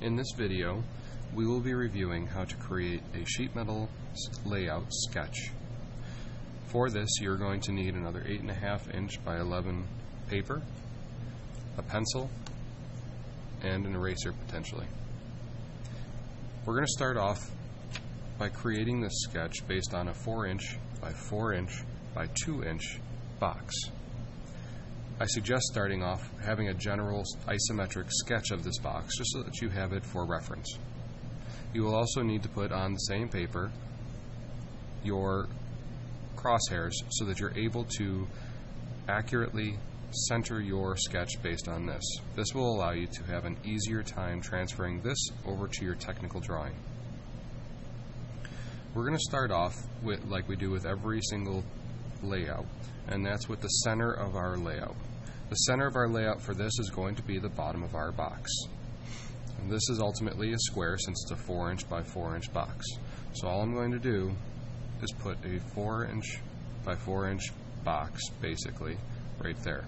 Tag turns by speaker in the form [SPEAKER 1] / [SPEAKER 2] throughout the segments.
[SPEAKER 1] In this video, we will be reviewing how to create a sheet metal layout sketch. For this, you're going to need another 8.5 inch by 11 paper, a pencil, and an eraser potentially. We're going to start off by creating this sketch based on a 4 inch by 4 inch by 2 inch box. I suggest starting off having a general isometric sketch of this box just so that you have it for reference. You will also need to put on the same paper your crosshairs so that you're able to accurately center your sketch based on this. This will allow you to have an easier time transferring this over to your technical drawing. We're going to start off with, like we do with every single layout, and that's with the center of our layout. The center of our layout for this is going to be the bottom of our box. And this is ultimately a square since it's a 4 inch by 4 inch box. So all I'm going to do is put a 4 inch by 4 inch box basically right there.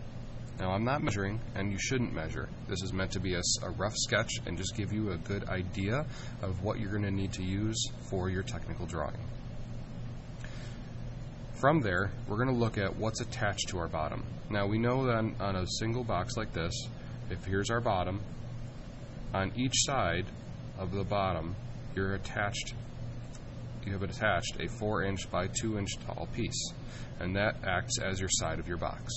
[SPEAKER 1] Now I'm not measuring, and you shouldn't measure. This is meant to be a rough sketch and just give you a good idea of what you're going to need to use for your technical drawing. From there, we're going to look at what's attached to our bottom. Now we know that on a single box like this, if here's our bottom, on each side of the bottom you have attached a 4 inch by 2 inch tall piece, and that acts as your side of your box.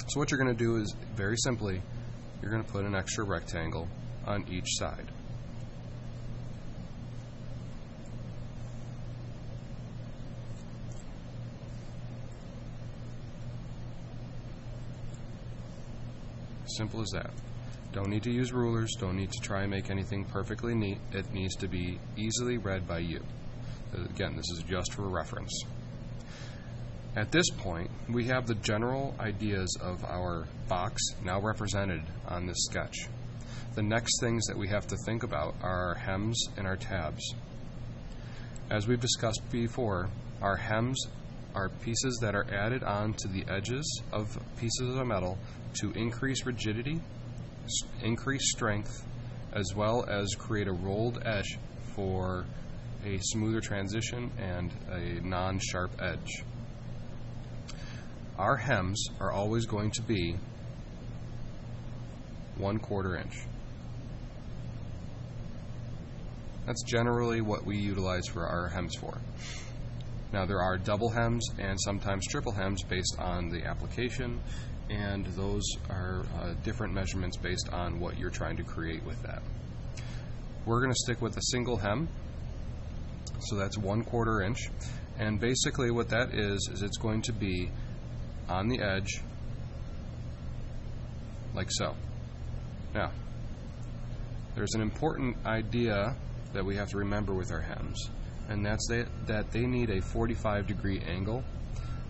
[SPEAKER 1] So what you're going to do is, very simply, you're going to put an extra rectangle on each side. Simple as that. Don't need to use rulers, don't need to try and make anything perfectly neat. It needs to be easily read by you. Again, this is just for reference. At this point, we have the general ideas of our box now represented on this sketch. The next things that we have to think about are our hems and our tabs. As we've discussed before, our hems are pieces that are added on to the edges of pieces of metal to increase rigidity, increase strength, as well as create a rolled edge for a smoother transition and a non-sharp edge. Our hems are always going to be 1/4 inch. That's generally what we utilize for our hems for. Now there are double hems and sometimes triple hems based on the application, and those are different measurements based on what you're trying to create with that. We're going to stick with a single hem, so that's 1/4 inch, and basically what that is it's going to be on the edge like so. Now there's an important idea that we have to remember with our hems, and that's that they need a 45-degree angle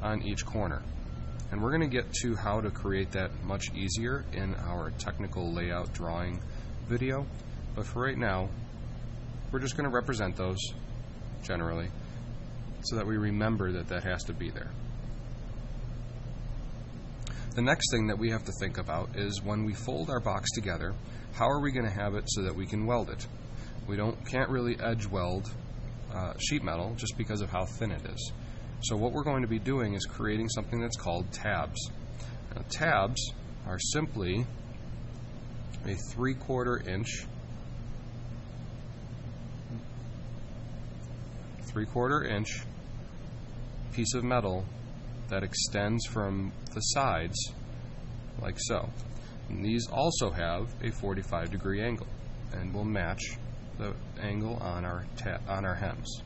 [SPEAKER 1] on each corner. And we're going to get to how to create that much easier in our technical layout drawing video. But for right now, we're just going to represent those generally so that we remember that that has to be there. The next thing that we have to think about is when we fold our box together, how are we going to have it so that we can weld it? We can't really edge weld sheet metal just because of how thin it is. So what we're going to be doing is creating something that's called tabs. Now, tabs are simply a 3/4 inch piece of metal that extends from the sides like so. And these also have a 45-degree angle and will match the angle on our hems.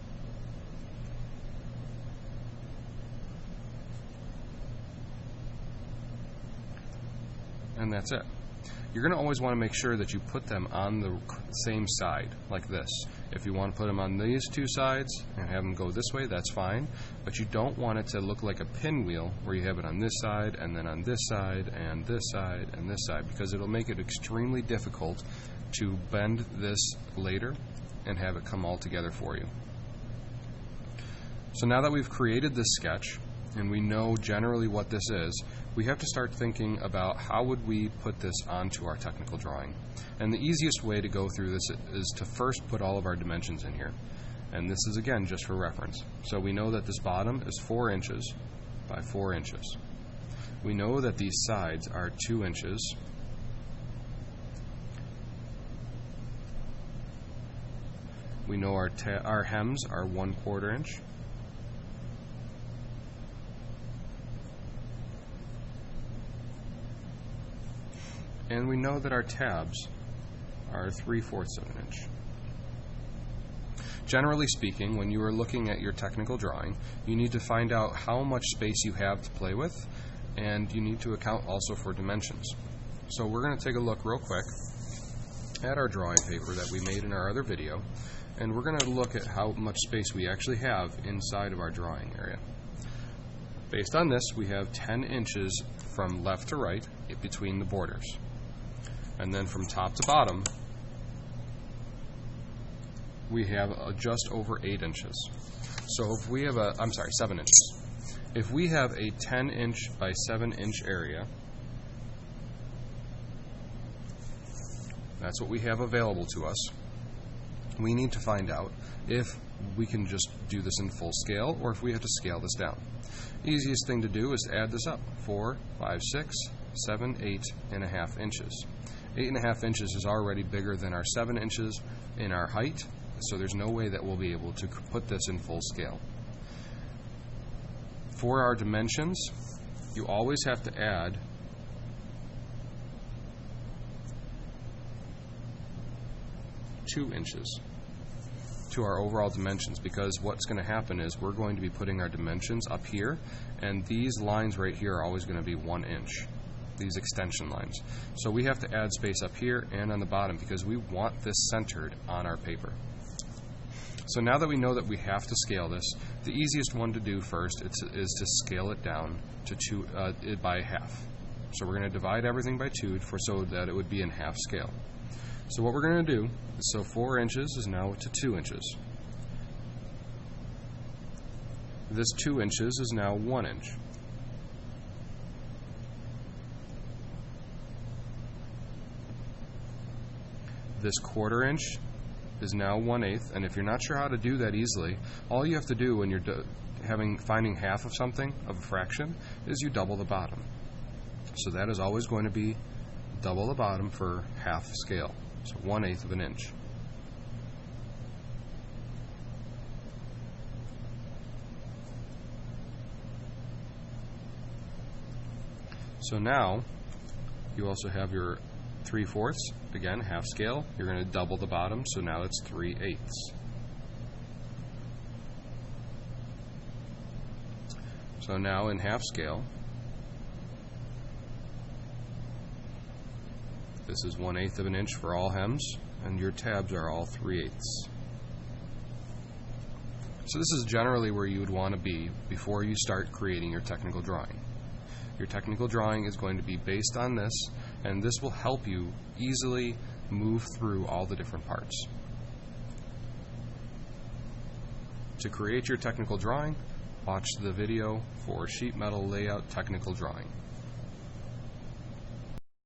[SPEAKER 1] And that's it. You're going to always want to make sure that you put them on the same side, like this. If you want to put them on these two sides and have them go this way, that's fine. But you don't want it to look like a pinwheel where you have it on this side and then on this side and this side and this side, because it'll make it extremely difficult to bend this later and have it come all together for you. So now that we've created this sketch and we know generally what this is, we have to start thinking about how would we put this onto our technical drawing. And the easiest way to go through this is to first put all of our dimensions in here. And this is, again, just for reference. So we know that this bottom is 4 inches by 4 inches. We know that these sides are 2 inches. We know our hems are 1/4 inch. And we know that our tabs are 3/4 of an inch. Generally speaking, when you are looking at your technical drawing, you need to find out how much space you have to play with, and you need to account also for dimensions. So we're going to take a look real quick at our drawing paper that we made in our other video, and we're going to look at how much space we actually have inside of our drawing area. Based on this, we have 10 inches from left to right between the borders. And then from top to bottom, we have just over 8 inches. So if we have 7 inches. If we have a 10 inch by 7 inch area, that's what we have available to us. We need to find out if we can just do this in full scale or if we have to scale this down. Easiest thing to do is to add this up. 4, 5, 6, 7, 8.5 inches. 8.5 inches is already bigger than our 7 inches in our height, so there's no way that we'll be able to put this in full scale. For our dimensions, you always have to add two inches to our overall dimensions, because what's going to happen is we're going to be putting our dimensions up here, and these lines right here are always going to be 1 inch, these extension lines. So we have to add space up here and on the bottom because we want this centered on our paper. So now that we know that we have to scale this, the easiest one to do first is to scale it down to by half. So we're going to divide everything by 2 so that it would be in half scale. So what we're going to do is, so 4 inches is now to 2 inches. This 2 inches is now 1 inch. This 1/4 inch is now 1/8, and if you're not sure how to do that easily, all you have to do when you're finding half of something, of a fraction, is you double the bottom. So that is always going to be double the bottom for half scale, so 1/8 of an inch. So now you also have your 3/4, again half scale. You're going to double the bottom, so now it's 3/8. So now in half scale, this is 1/8 of an inch for all hems, and your tabs are all 3/8. So this is generally where you would want to be before you start creating your technical drawing. Your technical drawing is going to be based on this, and this will help you easily move through all the different parts. To create your technical drawing, watch the video for sheet metal layout technical drawing.